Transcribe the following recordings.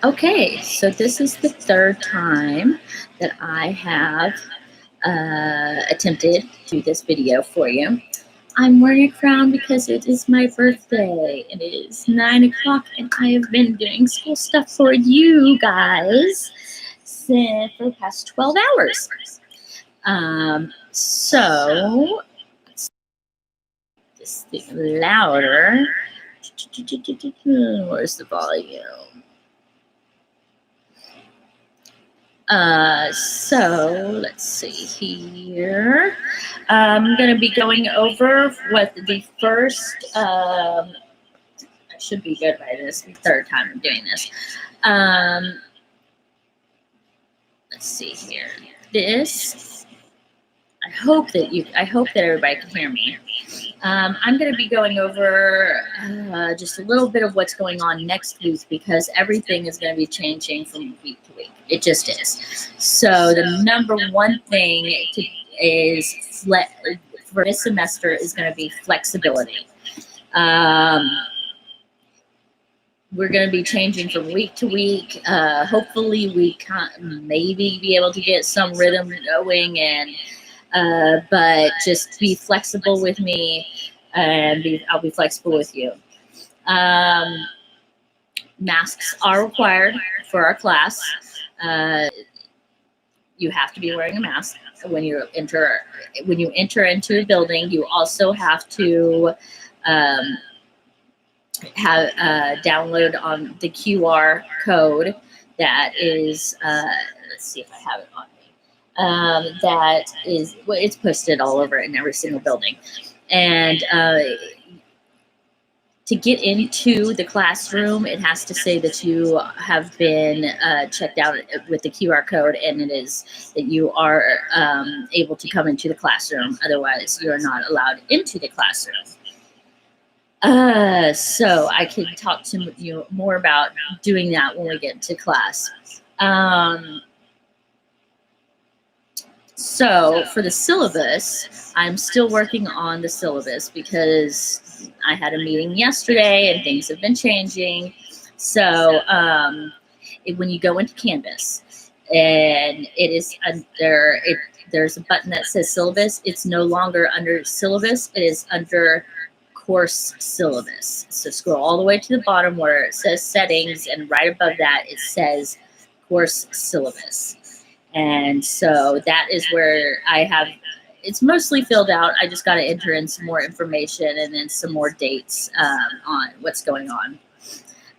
Okay, so this is the third time that I have attempted to do this video for you. I'm wearing a crown because it is my birthday and it is 9 o'clock and I have been doing school stuff for you guys for the past 12 hours. So, let's make this thing louder. Where's the volume? So let's see here. I'm going to be going over what the first, I should be good by this, the third time I'm doing this. Let's see here. I hope that everybody can hear me. I'm going to be going over just a little bit of what's going on next week because everything is going to be changing from week to week. It just is. So the number one thing is for this semester is going to be flexibility. We're going to be changing from week to week. Hopefully, we can maybe be able to get some rhythm going and. But just be flexible with me, and I'll be flexible with you. Masks are required for our class. You have to be wearing a mask when you enter into a building. You also have to have download on the QR code that is. Let's see if I have it on. That is well, it's posted all over in every single building. And to get into the classroom, it has to say that you have been checked out with the QR code, and it is that you are able to come into the classroom. Otherwise, you are not allowed into the classroom. So I can talk to you more about doing that when we get to class. So for the syllabus, I'm still working on the syllabus because I had a meeting yesterday and things have been changing. So when you go into Canvas and it is under it, there's a button that says syllabus. It's no longer under syllabus. It is under course syllabus. So scroll all the way to the bottom where it says settings, and right above that it says course syllabus. And so that is where it's mostly filled out. I just got to enter in some more information and then some more dates on what's going on.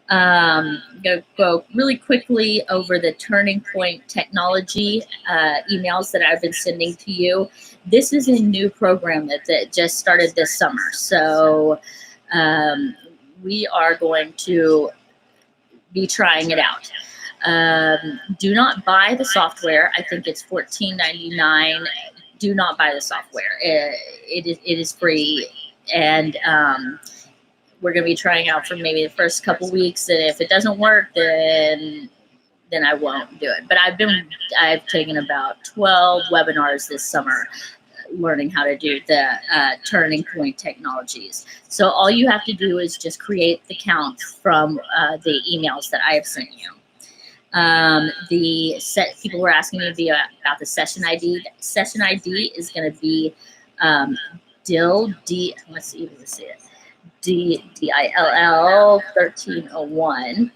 I'm going to go really quickly over the Turning Point Technology emails that I've been sending to you. This is a new program that just started this summer. So we are going to be trying it out. Do not buy the software. I think it's $14.99. Do not buy the software. It is free, and we're going to be trying out for maybe the first couple weeks. And if it doesn't work, then I won't do it. But I've taken about 12 webinars this summer learning how to do the Turning Point Technologies. So all you have to do is just create the account from the emails that I have sent you. People were asking me about the session ID. The session ID is going to be DILL DILL 1301,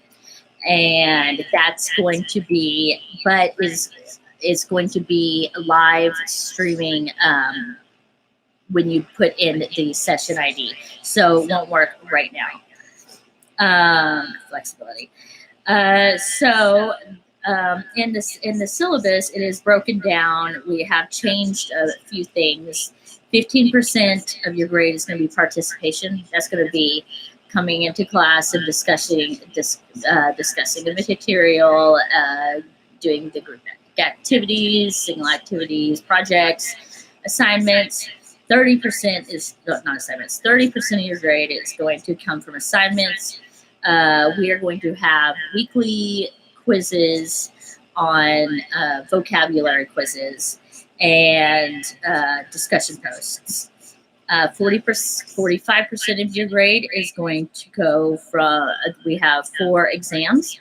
and that's going to be, but is going to be live streaming when you put in the session ID. So it won't work right now. Flexibility. So in the syllabus, it is broken down. We have changed a few things. 15% of your grade is going to be participation. That's going to be coming into class and discussing the material, doing the group activities, single activities, projects, assignments. 30% is not assignments. 30% of your grade is going to come from assignments. We are going to have weekly quizzes on vocabulary quizzes and discussion posts. 45% of your grade is going to go from, we have 4 exams.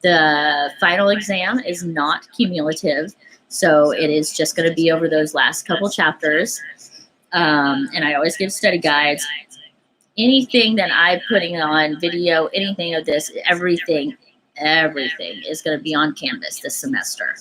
The final exam is not cumulative, so it is just going to be over those last couple chapters. And I always give study guides. Anything that I'm putting on video, anything of this, everything is going to be on Canvas this semester.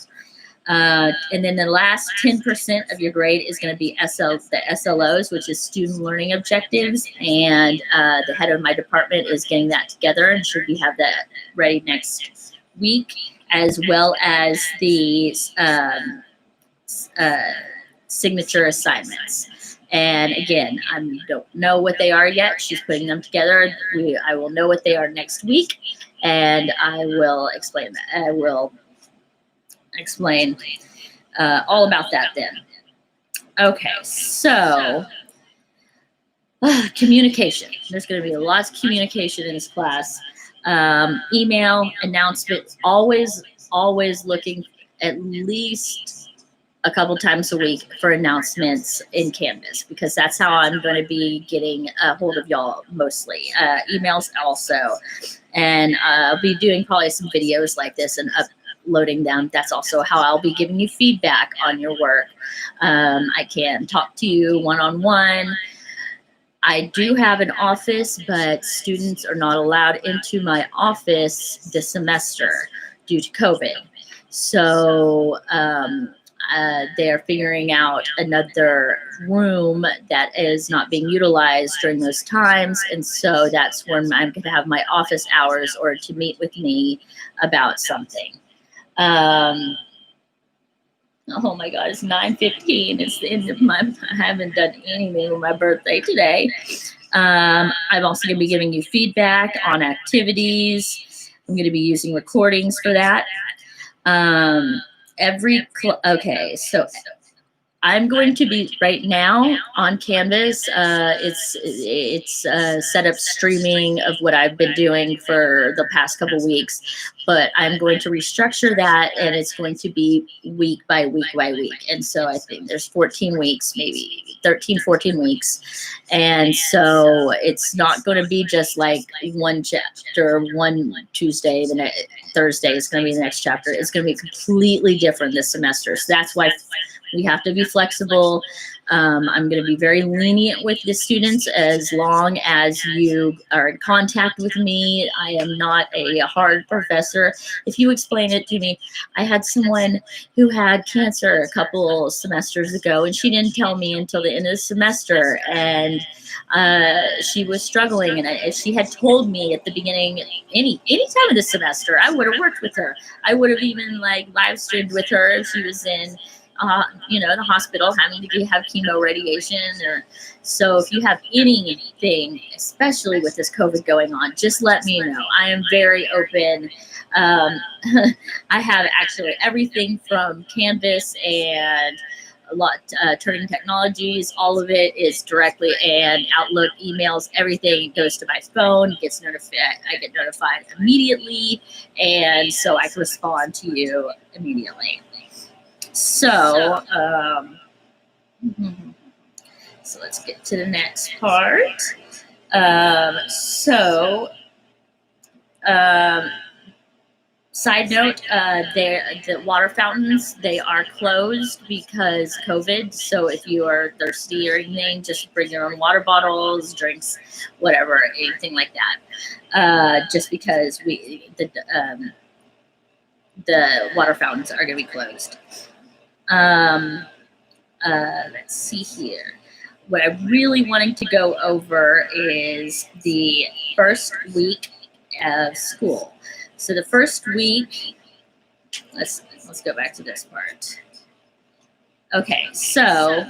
And then the last 10% of your grade is going to be the SLOs, which is student learning objectives. And the head of my department is getting that together and should we have that ready next week, as well as the signature assignments. And again, I don't know what they are yet. She's putting them together. I will know what they are next week, and I will explain that. I will explain all about that then. Okay, so communication. There's going to be lots of communication in this class. Email, announcements, always looking at least a couple times a week for announcements in Canvas, because that's how I'm going to be getting a hold of y'all mostly. Emails also. And I'll be doing probably some videos like this and uploading them. That's also how I'll be giving you feedback on your work. I can talk to you one-on-one. I do have an office, but students are not allowed into my office this semester due to COVID. So they're figuring out another room that is not being utilized during those times. And so that's when I'm going to have my office hours or to meet with me about something. Oh my God, it's 9:15. It's the end of I haven't done anything with my birthday today. I'm also going to be giving you feedback on activities. I'm going to be using recordings for that. Okay, so I'm going to be right now on Canvas. It's set up streaming of what I've been doing for the past couple weeks, but I'm going to restructure that, and it's going to be week by week by week. And so I think there's 14 weeks, maybe 13, 14 weeks. And so it's not going to be just like one chapter, one Tuesday, the next Thursday is going to be the next chapter. It's going to be completely different this semester. So that's why we have to be flexible. I'm going to be very lenient with the students as long as you are in contact with me. I am not a hard professor. If you explain it to me, I had someone who had cancer a couple semesters ago, and she didn't tell me until the end of the semester, and she was struggling, and if she had told me at the beginning, any time of the semester, I would have worked with her. I would have even like live streamed with her if she was in the hospital having to have chemo radiation. So if you have anything, especially with this COVID going on, just let me know. I am very open. I have actually everything from Canvas and Turning Technologies. All of it is directly, and Outlook, emails, everything goes to my phone, gets notified. I get notified immediately, and so I can respond to you immediately. So, so let's get to the next part. Side note, the water fountains, they are closed because COVID. So if you are thirsty or anything, just bring your own water bottles, drinks, whatever, anything like that. Just because the water fountains are going to be closed. Let's see here. What I'm really wanting to go over is the first week of school. So the first week, let's go back to this part. Okay, so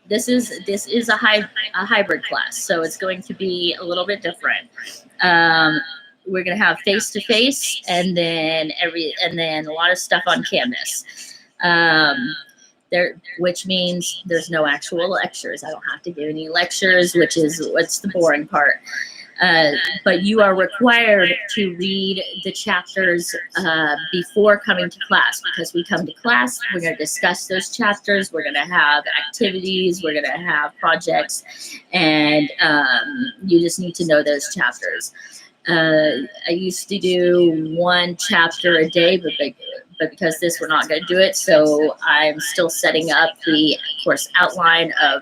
this is a hybrid class, so it's going to be a little bit different. We're going to have face-to-face, and then a lot of stuff on Canvas. Which means there's no actual lectures. I don't have to give any lectures, what's the boring part. But you are required to read the chapters before coming to class, because we come to class, we're going to discuss those chapters, we're going to have activities, we're going to have projects, and you just need to know those chapters. I used to do one chapter a day, but because this, we're not going to do it. So I'm still setting up the course outline of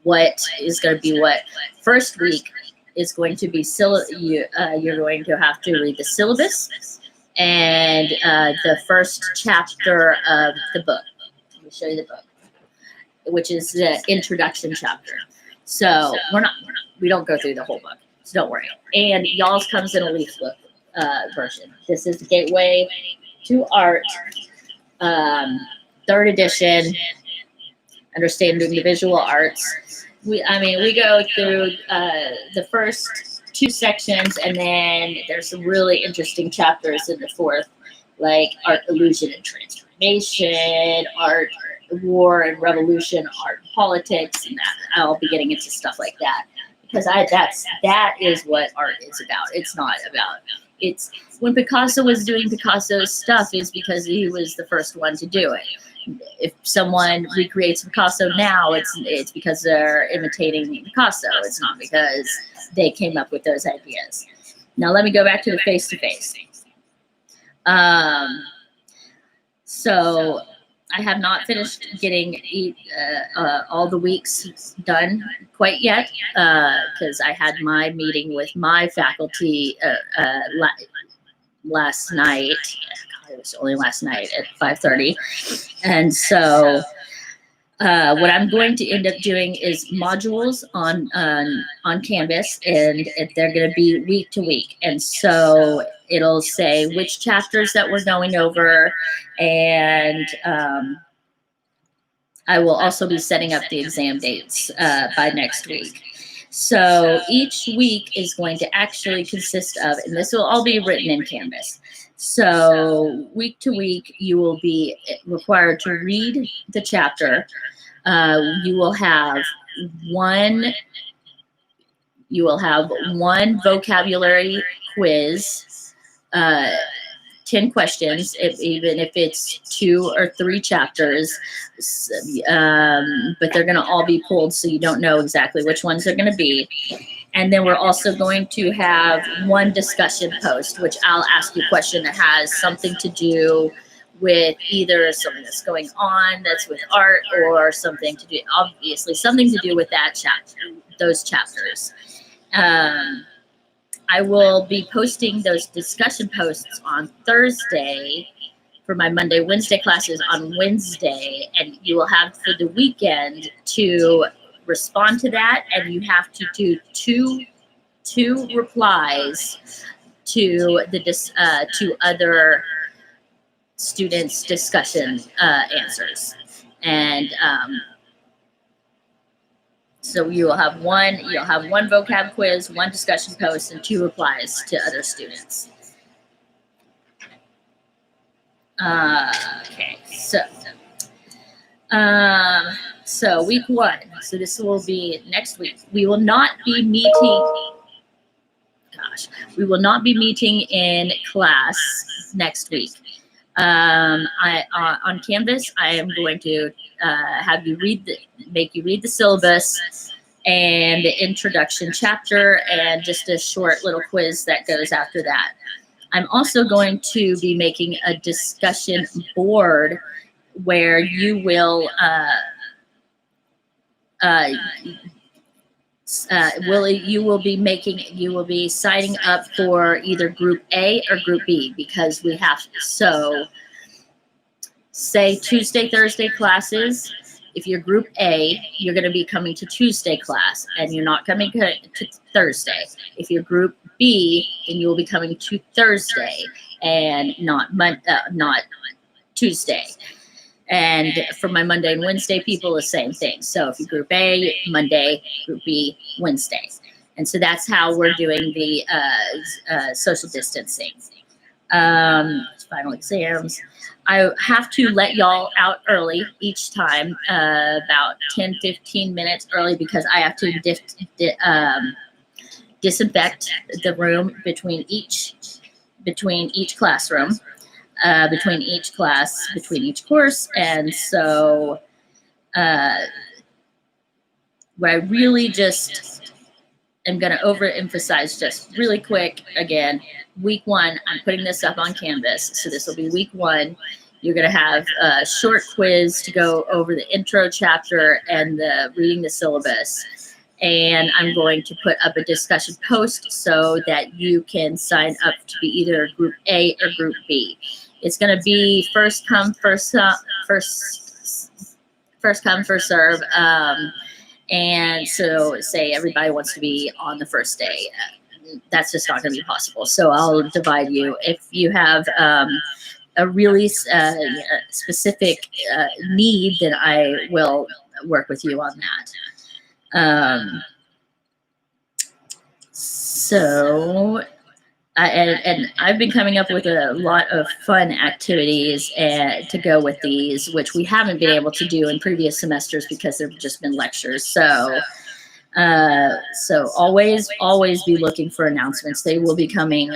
what is going to be what. First week is going to be you're going to have to read the syllabus and the first chapter of the book. Let me show you the book, which is the introduction chapter. So we don't go through the whole book, so don't worry. And y'all's comes in a leaflet version. This is the Gateway to Art, 3rd edition, Understanding the Visual Arts. We go through the first 2 sections, and then there's some really interesting chapters in the 4th, like art, illusion, and transformation, art, war and revolution, art, and politics, and that. I'll be getting into stuff like that because that is what art is about. It's not about. It's when Picasso was doing Picasso's stuff is because he was the first one to do it. If someone recreates Picasso now, it's because they're imitating Picasso. It's not because they came up with those ideas. Now let me go back to the face-to-face. So I have not finished getting all the weeks done quite yet because I had my meeting with my faculty last night. It was only last night at 5:30. And so what I'm going to end up doing is modules on Canvas, and they're going to be week to week. And so it'll say which chapters that we're going over, and I will also be setting up the exam dates by next week. So each week is going to actually consist of, and this will all be written in Canvas. So week to week, you will be required to read the chapter. You will have one vocabulary quiz, 10 questions, even if it's 2 or 3 chapters, but they're going to all be pulled, so you don't know exactly which ones they're going to be. And then we're also going to have one discussion post, which I'll ask you a question that has something to do with either something that's going on that's with art, or something to do, obviously, something to do with that chapter, those chapters. I will be posting those discussion posts on Thursday for my Monday, Wednesday classes on Wednesday, and you will have for the weekend to respond to that, and you have to do two replies to the to other students' discussion answers, and so you'll have one vocab quiz, 1 discussion post, and 2 replies to other students. Okay, so week 1. So this will be next week. We will not be meeting. We will not be meeting in class next week. On Canvas, I am going to have you make you read the syllabus and the introduction chapter, and just a short little quiz that goes after that. I'm also going to be making a discussion board where you will you will be signing up for either group A or group B, because we have, so say Tuesday, Thursday classes. If you're group A, you're going to be coming to Tuesday class, and you're not coming to Thursday. If you're group B, then you will be coming to Thursday and not Tuesday. And for my Monday and Wednesday people, the same thing. So if you're group A, Monday, group B, Wednesday. And so that's how we're doing the social distancing. Final exams. I have to let y'all out early each time, about 10-15 minutes early, because I have to disinfect the room between each classroom, between each class, between each course. And so what I really just am going to overemphasize just really quick. Again, week 1, I'm putting this up on Canvas. So this will be week 1. You're going to have a short quiz to go over the intro chapter and the reading the syllabus. And I'm going to put up a discussion post so that you can sign up to be either Group A or Group B. It's going to be first come, first come, first serve. And so say everybody wants to be on the first day. That's just not going to be possible. So I'll divide you. If you have a really specific need, then I will work with you on that. And I've been coming up with a lot of fun activities to go with these, which we haven't been able to do in previous semesters because there have just been lectures. So always be looking for announcements. They will be coming.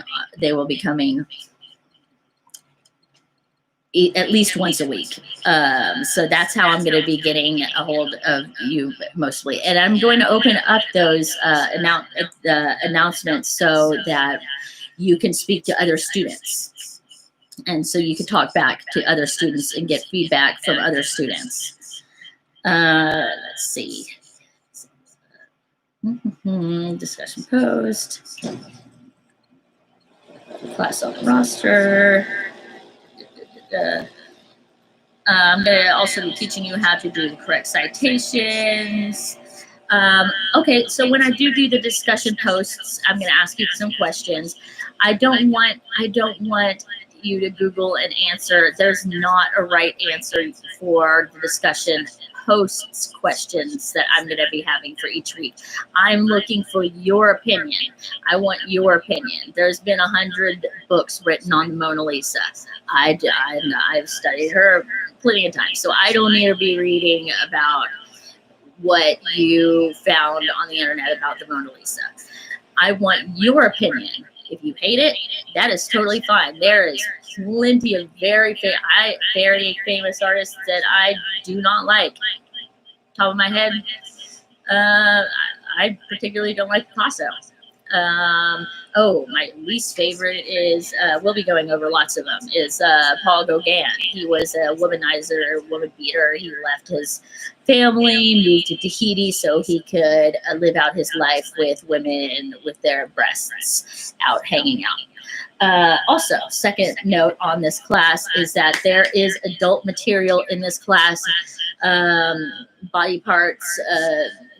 At least once a week. So that's how I'm going to be getting a hold of you mostly. And I'm going to open up those announcements so that you can speak to other students. And so you can talk back to other students and get feedback from other students. Let's see. Discussion post. Class on the roster. I'm going to also be teaching you how to do the correct citations. Okay, so when I do the discussion posts, I'm going to ask you some questions. I don't want you to Google an answer. There's not a right answer for the discussion posts questions that I'm going to be having for each week. I'm looking for your opinion. I want your opinion. There's been 100 books written on the Mona Lisa. I've studied her plenty of times, so I don't need to be reading about what you found on the internet about the Mona Lisa. I want your opinion. If you hate it, that is totally fine. There is plenty of very famous artists that I do not like. Top of my head, I particularly don't like Picasso. My least favorite is, we'll be going over lots of them, is Paul Gauguin. He was a womanizer, woman beater. He left his family, moved to Tahiti so he could live out his life with women with their breasts out hanging out. Also, second note on this class is that there is adult material in this class. Body parts,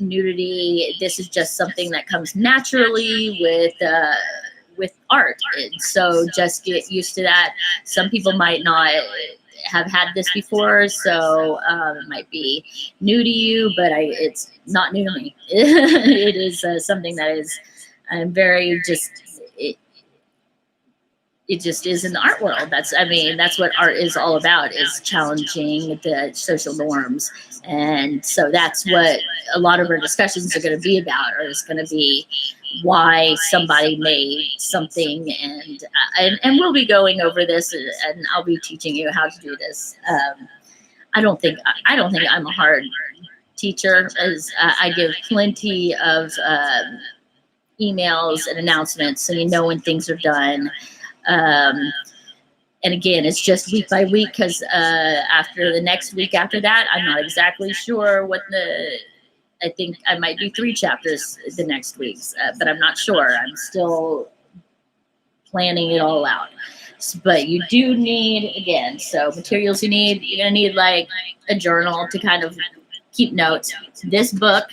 nudity. This is just something that comes naturally with art. And so just get used to that. Some people might not have had this before, so it might be new to you, but it's not new to me. It is something that is, I'm very just, it just is in the art world. That's what art is all about, is challenging the social norms. And so that's what a lot of our discussions are going to be about, or is going to be why somebody made something. And we'll be going over this, and I'll be teaching you how to do this. I don't think I'm a hard teacher, as I give plenty of emails and announcements so you know when things are done. And again, it's just week by week, because after the next week after that, I'm not exactly sure I think I might do 3 chapters the next week, but I'm not sure. I'm still planning it all out. But you do need, again, so materials you're going to need like a journal to kind of keep notes. This book,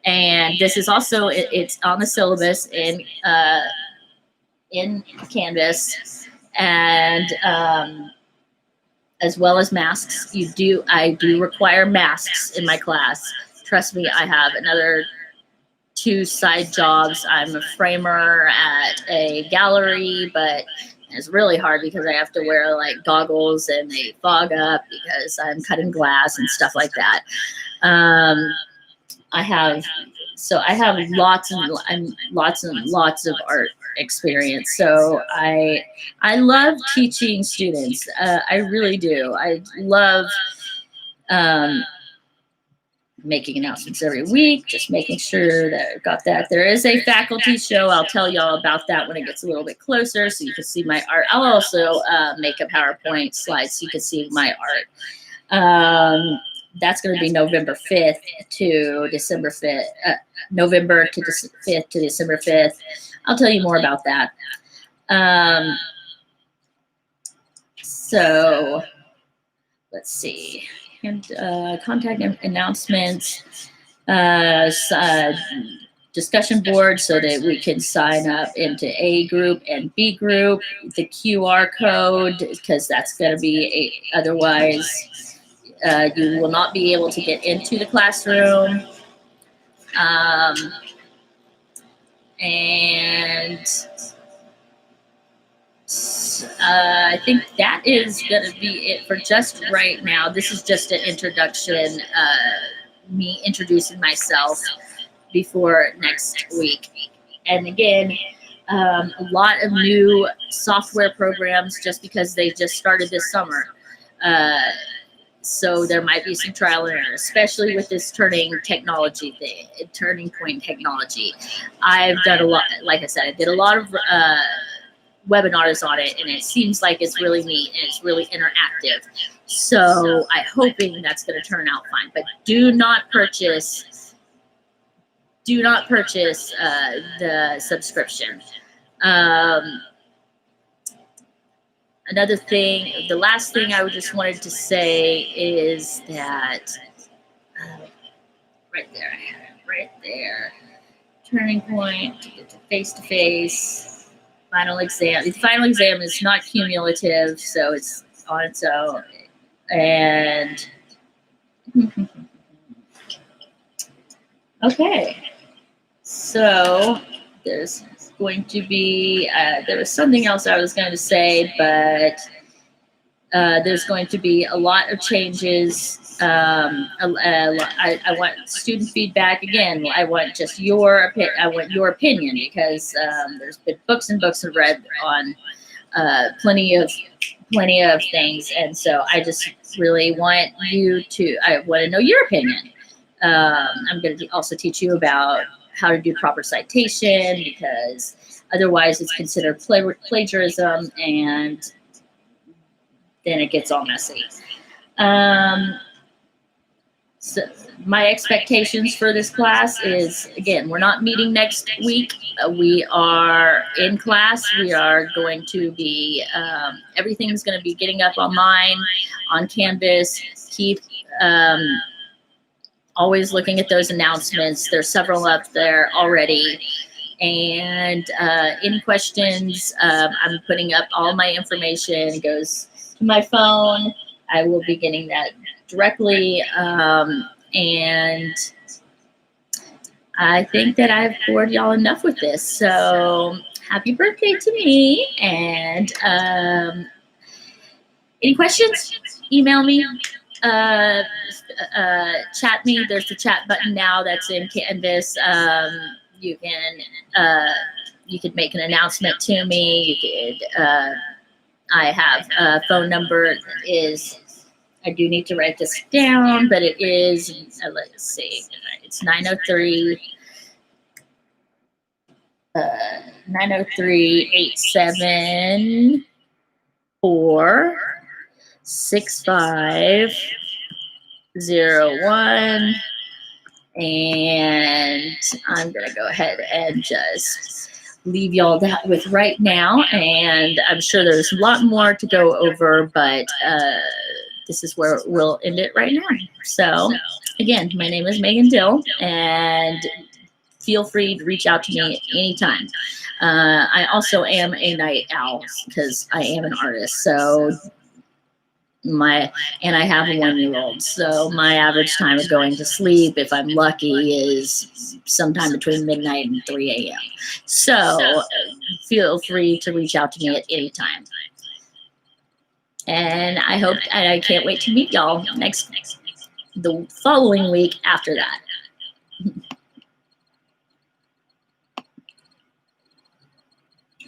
and this is also, it's on the syllabus in Canvas, and as well as masks. I do require masks in my class. Trust me, I have another 2 side jobs. I'm a framer at a gallery, but it's really hard because I have to wear like goggles and they fog up because I'm cutting glass and stuff like that. I have lots and lots of art experience. So I love teaching students. I really do. I love making announcements every week, just making sure that I've got that. There is a faculty show. I'll tell y'all about that when it gets a little bit closer so you can see my art. I'll also make a PowerPoint slide so you can see my art. That's going to be November 5th to December 5th, November to 5th to December 5th. I'll tell you more about that. So let's see. And contact announcements, discussion board so that we can sign up into A group and B group, the QR code, because that's going to be otherwise you will not be able to get into the classroom. I think that is going to be it for just right now. This is just an introduction, me introducing myself before next week. And again, a lot of new software programs just because they just started this summer. So there might be some trial and error, especially with this turning technology thing, turning point technology. I've done a lot, like I said, I did a lot of webinars on it, and it seems like it's really neat and it's really interactive. So I'm hoping that's going to turn out fine. But do not purchase the subscription. Another thing, the last thing I just wanted to say is that right there, turning point to get to face-to-face, final exam. The final exam is not cumulative, so it's on its own. And okay, so there's going to be, there was something else I was going to say, but there's going to be a lot of changes. I want student feedback again. I want just your opinion because there's been books and books I've read on plenty of things, and so I just really want I want to know your opinion. I'm going to also teach you about how to do proper citation, because otherwise it's considered plagiarism, and then it gets all messy. So my expectations for this class is, again, we're not meeting next week. We are in class. We are going to be, everything's going to be getting up online, on Canvas. Keep always looking at those announcements. There's several up there already. And any questions, I'm putting up all my information. It goes to my phone. I will be getting that directly. And I think that I've bored y'all enough with this. So happy birthday to me. And any questions? Email me. Chat me. There's the chat button now that's in Canvas. You could make an announcement to me. You could. I have a phone number. I do need to write this down, but it is. Let's see. It's 903-874-6501. And I'm going to go ahead and just leave y'all that with right now. And I'm sure there's a lot more to go over, but this is where we'll end it right now. So again, my name is Megan Dill, and feel free to reach out to me at any time. I also am a night owl because I am an artist. So I have a 1-year-old. So my average time of going to sleep, if I'm lucky, is sometime between midnight and 3 a.m. So feel free to reach out to me at any time. And I can't wait to meet y'all the following week after that.